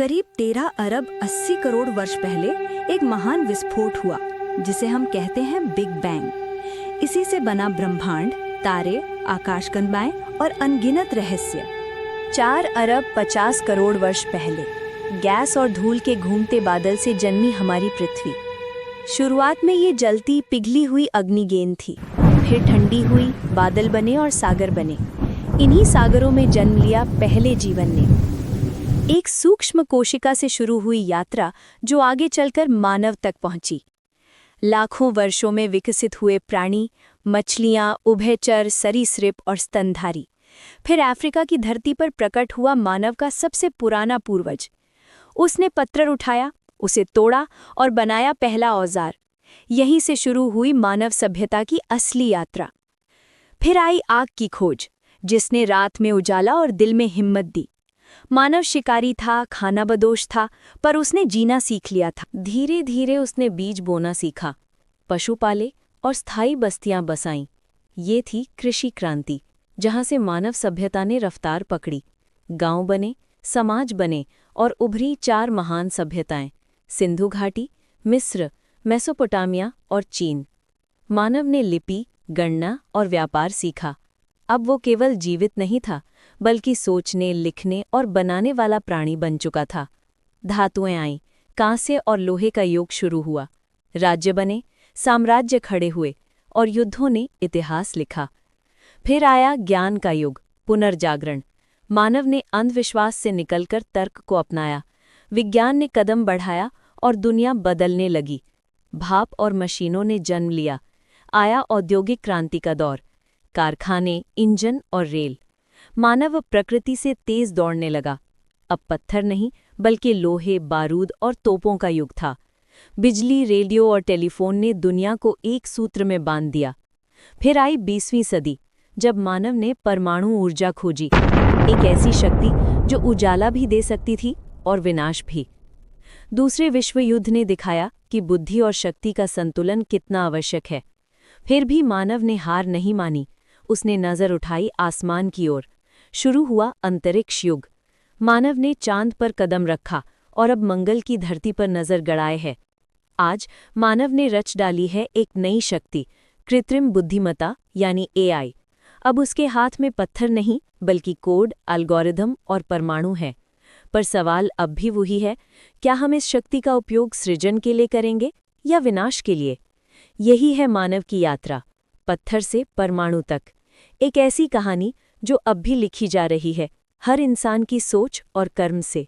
करीब 13 अरब 80 करोड़ वर्ष पहले एक महान विस्फोट हुआ जिसे हम कहते हैं बिग बैंग। इसी से बना ब्रह्मांड, तारे, आकाशगंगाएं और अनगिनत रहस्य। 4 अरब 50 करोड़ वर्ष पहले गैस और धूल के घूमते बादल से जन्मी हमारी पृथ्वी। शुरुआत में ये जलती पिघली हुई अग्नि गेंद थी, फिर ठंडी हुई, बादल बने और सागर बने। इन्हीं सागरों में जन्म लिया पहले जीवन ने। एक सूक्ष्म कोशिका से शुरू हुई यात्रा जो आगे चलकर मानव तक पहुंची। लाखों वर्षों में विकसित हुए प्राणी, मछलियां, उभयचर, सरीसृप और स्तनधारी। फिर अफ्रीका की धरती पर प्रकट हुआ मानव का सबसे पुराना पूर्वज। उसने पत्थर उठाया, उसे तोड़ा और बनाया पहला औजार। यहीं से शुरू हुई मानव सभ्यता की असली यात्रा। फिर आई आग की खोज, जिसने रात में उजाला और दिल में हिम्मत दी। मानव शिकारी था, खानाबदोश था, पर उसने जीना सीख लिया था। धीरे धीरे उसने बीज बोना सीखा, पशु पाले और स्थायी बस्तियां बसाईं। ये थी कृषि क्रांति, जहां से मानव सभ्यता ने रफ्तार पकड़ी। गांव बने, समाज बने और उभरी 4 महान सभ्यताएं: सिंधु घाटी, मिस्र, मेसोपोटामिया और चीन। मानव ने लिपि, गणना और व्यापार सीखा। अब वो केवल जीवित नहीं था, बल्कि सोचने, लिखने और बनाने वाला प्राणी बन चुका था। धातुएं आईं, कांस्य और लोहे का युग शुरू हुआ। राज्य बने, साम्राज्य खड़े हुए और युद्धों ने इतिहास लिखा। फिर आया ज्ञान का युग, पुनर्जागरण। मानव ने अंधविश्वास से निकलकर तर्क को अपनाया। विज्ञान ने कदम बढ़ाया और दुनिया बदलने लगी। भाप और मशीनों ने जन्म लिया। आया औद्योगिक क्रांति का दौर, कारखाने, इंजन और रेल। मानव प्रकृति से तेज दौड़ने लगा। अब पत्थर नहीं, बल्कि लोहे, बारूद और तोपों का युग था। बिजली, रेडियो और टेलीफोन ने दुनिया को एक सूत्र में बांध दिया। फिर आई 20वीं सदी, जब मानव ने परमाणु ऊर्जा खोजी, एक ऐसी शक्ति जो उजाला भी दे सकती थी और विनाश भी। दूसरे विश्व युद्ध ने दिखाया कि बुद्धि और शक्ति का संतुलन कितना आवश्यक है। फिर भी मानव ने हार नहीं मानी। उसने नज़र उठाई आसमान की ओर। शुरू हुआ अंतरिक्ष युग। मानव ने चांद पर कदम रखा और अब मंगल की धरती पर नज़र गड़ाए है। आज मानव ने रच डाली है एक नई शक्ति, कृत्रिम बुद्धिमत्ता यानी AI। अब उसके हाथ में पत्थर नहीं, बल्कि कोड, एल्गोरिदम और परमाणु है। पर सवाल अब भी वही है, क्या हम इस शक्ति का उपयोग सृजन के लिए करेंगे या विनाश के लिए? यही है मानव की यात्रा, पत्थर से परमाणु तक। एक ऐसी कहानी जो अब भी लिखी जा रही है, हर इंसान की सोच और कर्म से।